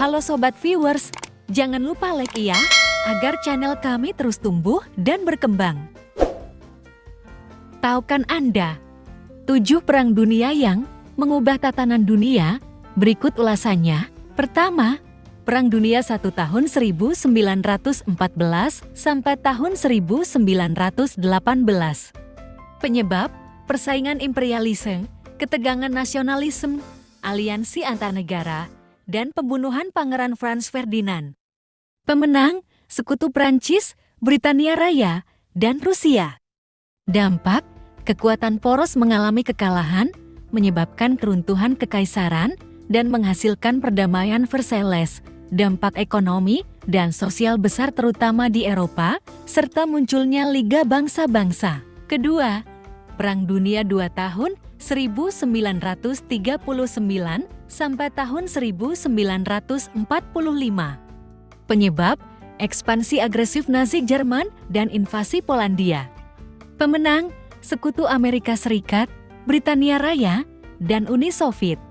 Halo Sobat Viewers, jangan lupa like ya, agar channel kami terus tumbuh dan berkembang. Tahukah Anda, 7 perang dunia yang mengubah tatanan dunia? Berikut ulasannya. Pertama, Perang Dunia I tahun 1914 sampai tahun 1918. Penyebab, persaingan imperialisme, ketegangan nasionalisme, aliansi antar negara, dan pembunuhan Pangeran Franz Ferdinand. Pemenang, Sekutu Prancis, Britania Raya, dan Rusia. Dampak, kekuatan poros mengalami kekalahan, menyebabkan keruntuhan kekaisaran, dan menghasilkan perdamaian Versailles. Dampak ekonomi dan sosial besar terutama di Eropa, serta munculnya Liga Bangsa-Bangsa. Kedua, Perang Dunia II tahun 1939 sampai tahun 1945. Penyebab, ekspansi agresif Nazi Jerman dan invasi Polandia. Pemenang, Sekutu Amerika Serikat, Britania Raya, dan Uni Soviet.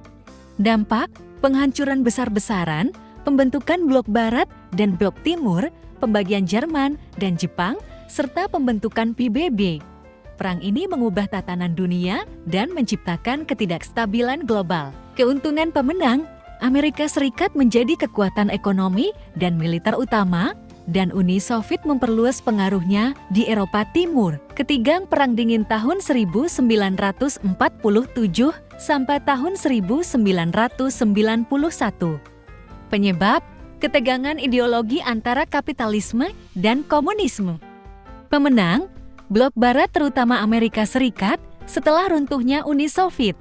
Dampak, penghancuran besar-besaran, pembentukan blok Barat dan blok Timur, pembagian Jerman dan Jepang, serta pembentukan PBB. Perang ini mengubah tatanan dunia dan menciptakan ketidakstabilan global. Keuntungan pemenang, Amerika Serikat menjadi kekuatan ekonomi dan militer utama, dan Uni Soviet memperluas pengaruhnya di Eropa Timur. Ketiga, Perang Dingin tahun 1947 sampai tahun 1991. Penyebab, ketegangan ideologi antara kapitalisme dan komunisme. Pemenang, blok Barat terutama Amerika Serikat setelah runtuhnya Uni Soviet.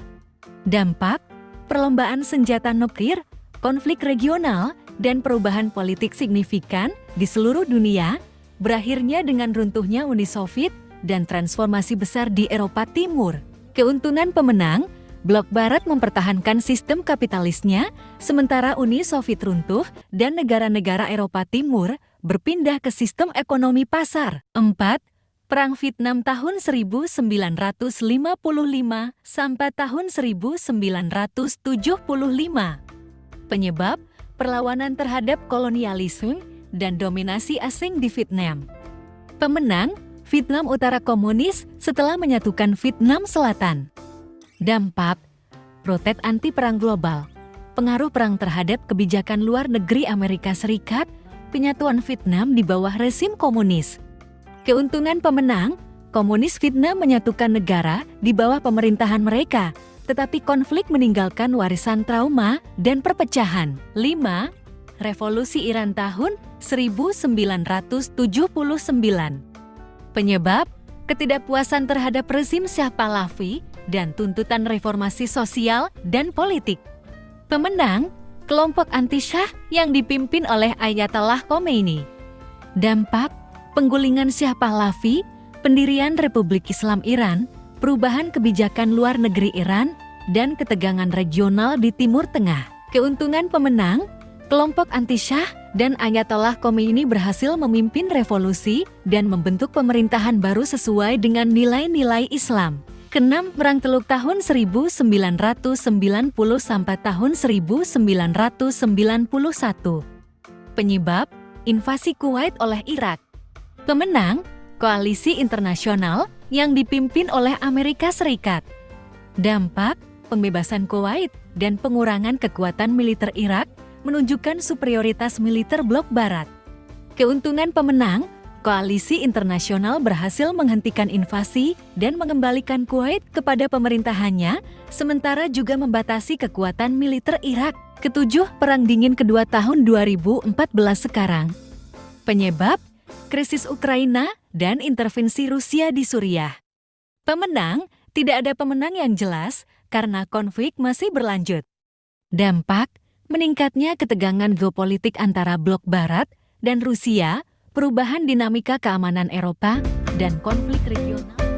Dampak, perlombaan senjata nuklir, konflik regional, dan perubahan politik signifikan di seluruh dunia, berakhirnya dengan runtuhnya Uni Soviet dan transformasi besar di Eropa Timur. Keuntungan pemenang, blok Barat mempertahankan sistem kapitalisnya, sementara Uni Soviet runtuh dan negara-negara Eropa Timur berpindah ke sistem ekonomi pasar. 4. Perang Vietnam tahun 1955 sampai tahun 1975. Penyebab, perlawanan terhadap kolonialisme dan dominasi asing di Vietnam. Pemenang, Vietnam Utara komunis setelah menyatukan Vietnam Selatan. Dampak, protes anti-perang global, pengaruh perang terhadap kebijakan luar negeri Amerika Serikat, penyatuan Vietnam di bawah rezim komunis. Keuntungan pemenang, komunis Vietnam menyatukan negara di bawah pemerintahan mereka, tetapi konflik meninggalkan warisan trauma dan perpecahan. 5. Revolusi Iran tahun 1979. Penyebab, ketidakpuasan terhadap rezim Shah Pahlavi dan tuntutan reformasi sosial dan politik. Pemenang, kelompok anti-Shah yang dipimpin oleh Ayatollah Khomeini. Dampak, penggulingan Shah Pahlavi, pendirian Republik Islam Iran, perubahan kebijakan luar negeri Iran, dan ketegangan regional di Timur Tengah. Keuntungan pemenang, kelompok anti-Shah dan Ayatollah Khomeini berhasil memimpin revolusi dan membentuk pemerintahan baru sesuai dengan nilai-nilai Islam. Keenam, Perang Teluk tahun 1990 sampai tahun 1991. Penyebab, invasi Kuwait oleh Irak. Pemenang, koalisi internasional yang dipimpin oleh Amerika Serikat. Dampak, pembebasan Kuwait dan pengurangan kekuatan militer Irak menunjukkan superioritas militer blok Barat. Keuntungan pemenang, koalisi internasional berhasil menghentikan invasi dan mengembalikan Kuwait kepada pemerintahannya, sementara juga membatasi kekuatan militer Irak. Ketujuh, Perang Dingin Kedua tahun 2014 sekarang. Penyebab, krisis Ukraina dan intervensi Rusia di Suriah. Pemenang, tidak ada pemenang yang jelas karena konflik masih berlanjut. Dampak, meningkatnya ketegangan geopolitik antara blok Barat dan Rusia, perubahan dinamika keamanan Eropa, dan konflik regional.